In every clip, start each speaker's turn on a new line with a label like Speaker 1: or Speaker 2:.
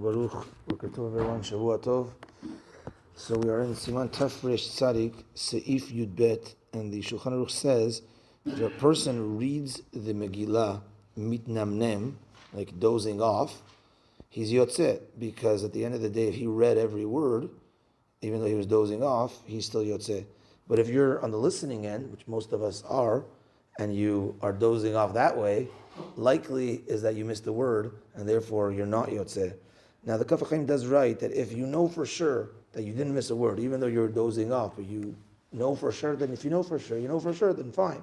Speaker 1: Baruch, Boker Tov everyone, Shavua Tov. So we are in Siman Tafresh Tzadik, Seif Yud Bet, and the Shulchan Aruch says that if a person reads the Megila mitnamnem, like dozing off, he's yotzeh, because at the end of the day, if he read every word, even though he was dozing off, he's still yotzeh. But if you're on the listening end, which most of us are, and you are dozing off that way, likely is that you missed the word, and therefore you're not yotzeh. Now the Kaf HaChaim does write that if you know for sure that you didn't miss a word, even though you're dozing off, but you know for sure, then if you know for sure, then fine.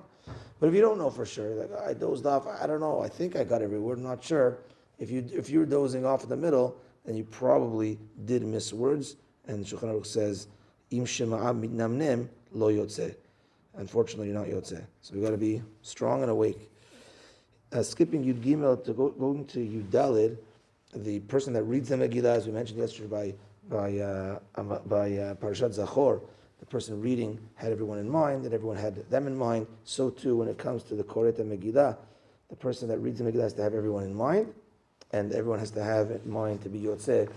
Speaker 1: But if you don't know for sure, like I dozed off, I don't know, I think I got every word, I'm not sure. If you're dozing off in the middle, then you probably did miss words, and Shulchan Aruch says, Im shema'a mitnamnem lo yotzeh. Unfortunately, you're not yotzeh. So we got to be strong and awake. Skipping Yud Gimel to going to Yud Dalid, the person that reads the Megillah, as we mentioned yesterday by Parashat Zachor, the person reading had everyone in mind, and everyone had them in mind. So too, when it comes to the Koret Megillah, the person that reads the Megillah has to have everyone in mind, and everyone has to have in mind to be yotzeh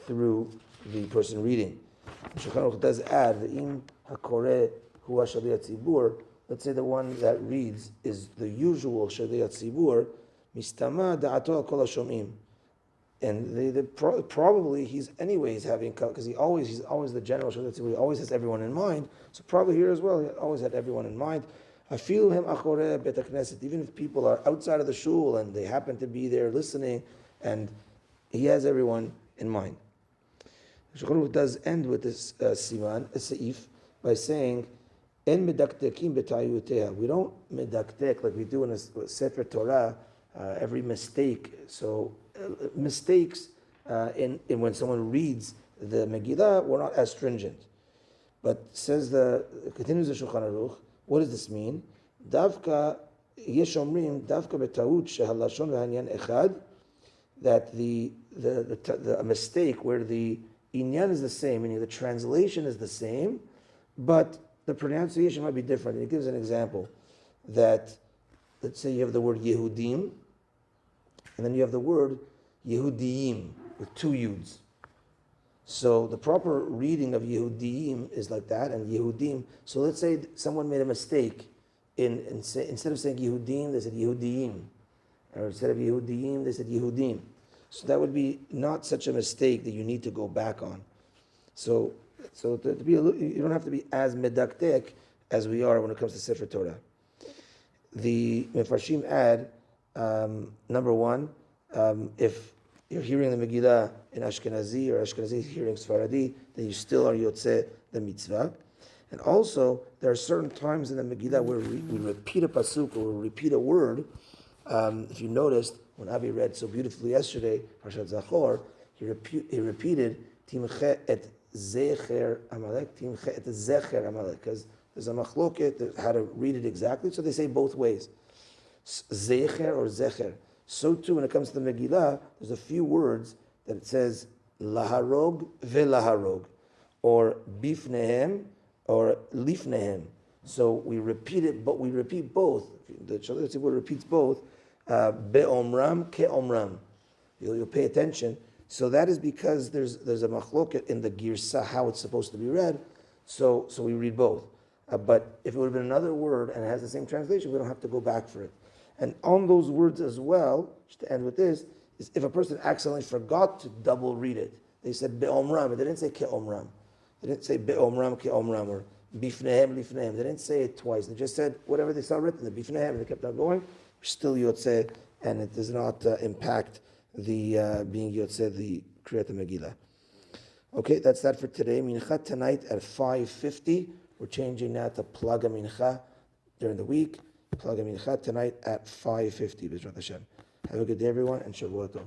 Speaker 1: through the person reading. Shulchan Aruch does add the Im HaKoret Hu HaShaliach Tzibur. Let's say the one that reads is the usual Shaliach Tzibur, Mistama Da'ato Al Kol HaShom'im. And probably he's anyways having, because he's always the general Shaliach Tzibur, he always has everyone in mind. So probably here as well, he always had everyone in mind. Afilu hem achorei bet hakneset, even if people are outside of the shul and they happen to be there listening, and he has everyone in mind. Shulchan Aruch does end with this siman, a seif, by saying, En medaktekim b'tayuteha. We don't medaktek like we do in a Sefer Torah, every mistake. So mistakes in when someone reads the Megillah, we're not as stringent. But continues the Shulchan Aruch, what does this mean? Davka yesh omrim davka b'taut shehalashon v'hanyan echad, that the mistake where the inyan is the same, meaning the translation is the same, but the pronunciation might be different. And it gives an example that, let's say you have the word Yehudim, and then you have the word Yehudiim with two Yuds. So the proper reading of Yehudiim is like that, and Yehudim. So let's say someone made a mistake instead of saying Yehudim, they said Yehudiim. Or instead of Yehudiim, they said Yehudim. So that would be not such a mistake that you need to go back on. So to be you don't have to be as medaktek as we are when it comes to Sefer Torah. The Mefarshim add, number one, if you're hearing the Megillah in Ashkenazi or Ashkenazi hearing Sfaradi, then you still are yotzeh the mitzvah. And also, there are certain times in the Megillah where we repeat a pasuk or we repeat a word. If you noticed, when Avi read so beautifully yesterday, Parashat Zachor, he repeated Timche et Zecher Amalek, Timche et Zecher Amalek, because there's a machloket how to read it exactly, so they say both ways. Zecher or Zecher. So too, when it comes to the Megillah, there's a few words that it says Laharog ve'laharog, or Bifnehem or Lifnehem. So we repeat it, but we repeat both. The Shaliach Tzibur repeats both. Be'omram ke'omram. You'll pay attention. So that is because there's a machloket in the girsa how it's supposed to be read. So we read both. But if it would have been another word and it has the same translation, we don't have to go back for it. And on those words as well, just to end with this, is if a person accidentally forgot to double read it, they said be'omram, they didn't say ke'omram. They didn't say be'omram ke'omram or bifnehem lifnehem. They didn't say it twice. They just said whatever they saw written, the bifnehem, and they kept on going. Still yotzeh, and it does not impact the being yotzeh, the Kriyat Megillah. Okay, that's that for today. Mincha tonight at 5:50. We're changing now to Plaga Mincha during the week. Plaga Mincha tonight at 5:50. B'ezrat Hashem. Have a good day, everyone, and Shavua Tov.